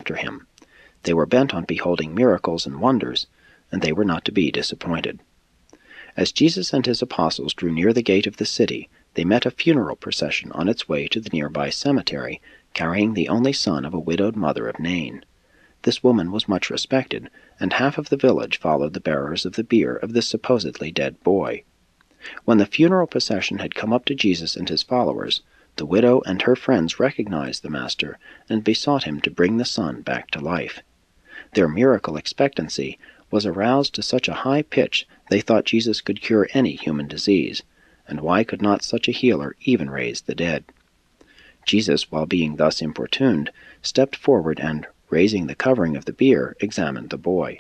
after him. They were bent on beholding miracles and wonders, and they were not to be disappointed. As Jesus and his apostles drew near the gate of the city, they met a funeral procession on its way to the nearby cemetery, carrying the only son of a widowed mother of Nain. This woman was much respected, and half of the village followed the bearers of the bier of this supposedly dead boy. When the funeral procession had come up to Jesus and his followers, the widow and her friends recognized the Master and besought him to bring the son back to life. Their miracle expectancy was aroused to such a high pitch they thought Jesus could cure any human disease, and why could not such a healer even raise the dead? Jesus, while being thus importuned, stepped forward and, raising the covering of the bier, examined the boy.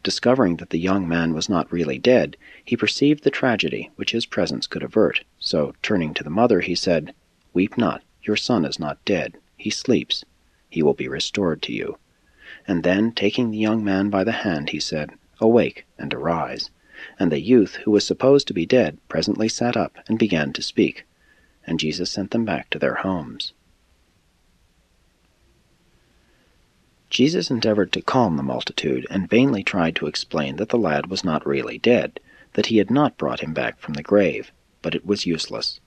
Discovering that the young man was not really dead, he perceived the tragedy which his presence could avert, so, turning to the mother, he said, "Weep not, your son is not dead, he sleeps. He will be restored to you." And then, taking the young man by the hand, he said, "Awake, and arise." And the youth, who was supposed to be dead, presently sat up and began to speak. And Jesus sent them back to their homes. Jesus endeavored to calm the multitude, and vainly tried to explain that the lad was not really dead, that he had not brought him back from the grave, but it was useless.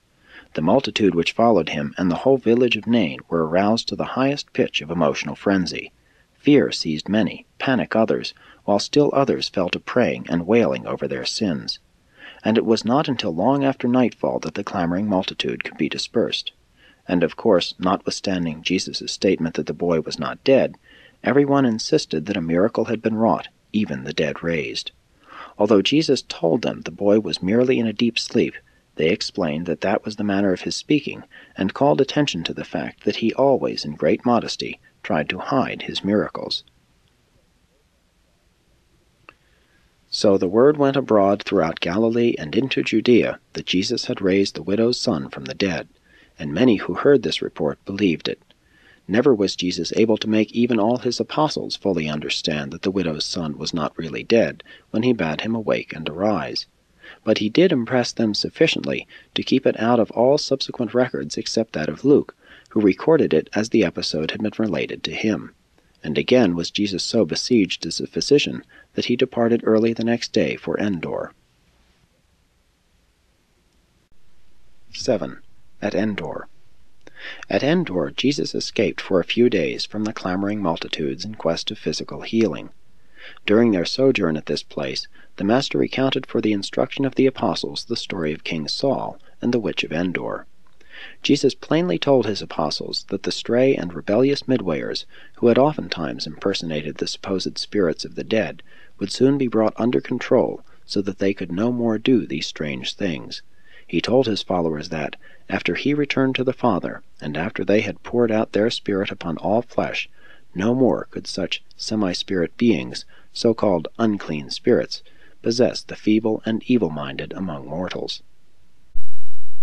The multitude which followed him and the whole village of Nain were aroused to the highest pitch of emotional frenzy. Fear seized many, panic others, while still others fell to praying and wailing over their sins. And it was not until long after nightfall that the clamoring multitude could be dispersed. And of course, notwithstanding Jesus' statement that the boy was not dead, everyone insisted that a miracle had been wrought, even the dead raised. Although Jesus told them the boy was merely in a deep sleep, they explained that that was the manner of his speaking, and called attention to the fact that he always, in great modesty, tried to hide his miracles. So the word went abroad throughout Galilee and into Judea that Jesus had raised the widow's son from the dead, and many who heard this report believed it. Never was Jesus able to make even all his apostles fully understand that the widow's son was not really dead when he bade him awake and arise. But he did impress them sufficiently to keep it out of all subsequent records except that of Luke, who recorded it as the episode had been related to him. And again was Jesus so besieged as a physician that he departed early the next day for Endor. 7. At Endor. At Endor, Jesus escaped for a few days from the clamoring multitudes in quest of physical healing. During their sojourn at this place, the Master recounted for the instruction of the apostles the story of King Saul and the witch of Endor. Jesus plainly told his apostles that the stray and rebellious midwayers, who had oftentimes impersonated the supposed spirits of the dead, would soon be brought under control so that they could no more do these strange things. He told his followers that, after he returned to the Father, and after they had poured out their Spirit upon all flesh, no more could such semi-spirit beings, so-called unclean spirits, possess the feeble and evil-minded among mortals.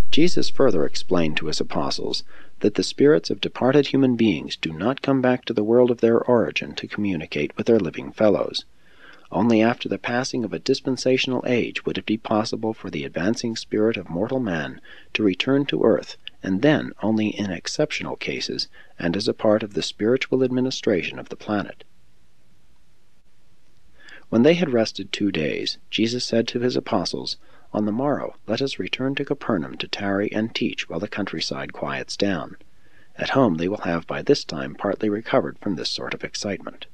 Jesus further explained to his apostles that the spirits of departed human beings do not come back to the world of their origin to communicate with their living fellows. Only after the passing of a dispensational age would it be possible for the advancing spirit of mortal man to return to earth, and then only in exceptional cases and as a part of the spiritual administration of the planet. When they had rested 2 days, Jesus said to his apostles, "On the morrow let us return to Capernaum to tarry and teach while the countryside quiets down." At home they will have by this time partly recovered from this sort of excitement.